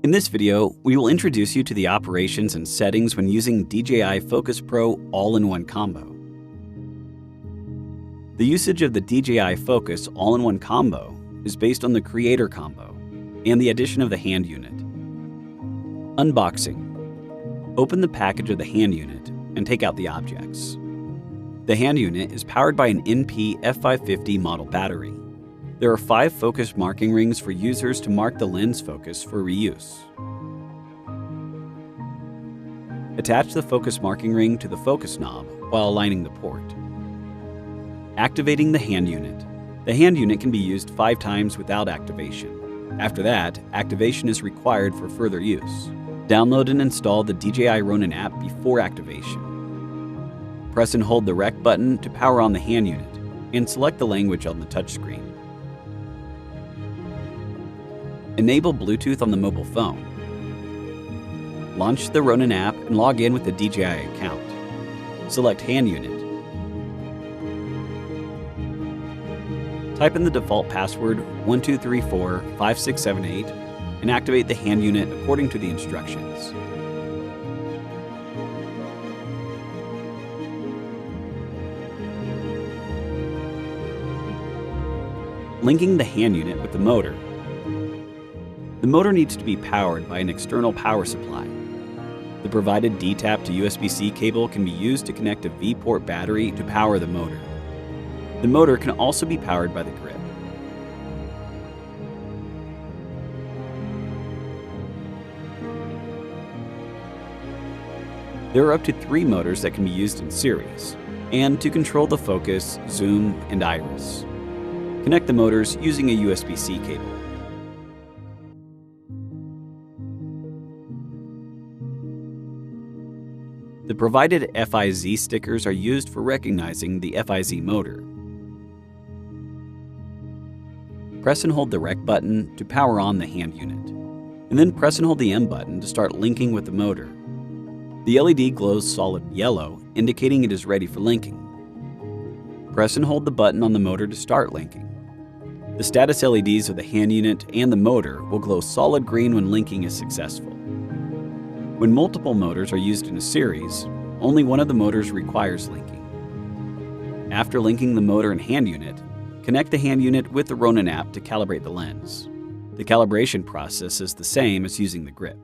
In this video, we will introduce you to the operations and settings when using DJI Focus Pro all-in-one combo. The usage of the DJI Focus all-in-one combo is based on the Creator combo and the addition of the hand unit. Unboxing. Open the package of the hand unit and take out the objects. The hand unit is powered by an NP F550 model battery. There are 5 focus marking rings for users to mark the lens focus for reuse. Attach the focus marking ring to the focus knob while aligning the port. Activating the hand unit. The hand unit can be used 5 times without activation. After that, activation is required for further use. Download and install the DJI Ronin app before activation. Press and hold the rec button to power on the hand unit, and select the language on the touchscreen. Enable Bluetooth on the mobile phone. Launch the Ronin app and log in with the DJI account. Select Hand Unit. Type in the default password 12345678 and activate the hand unit according to the instructions. Linking the hand unit with the motor. The motor needs to be powered by an external power supply. The provided D-tap to USB-C cable can be used to connect a V-port battery to power the motor. The motor can also be powered by the grip. There are up to 3 motors that can be used in series, and to control the focus, zoom, and iris. Connect the motors using a USB-C cable. The provided FIZ stickers are used for recognizing the FIZ motor. Press and hold the rec button to power on the hand unit, and then press and hold the M button to start linking with the motor. The LED glows solid yellow, indicating it is ready for linking. Press and hold the button on the motor to start linking. The status LEDs of the hand unit and the motor will glow solid green when linking is successful. When multiple motors are used in a series, only one of the motors requires linking. After linking the motor and hand unit, connect the hand unit with the Ronin app to calibrate the lens. The calibration process is the same as using the grip.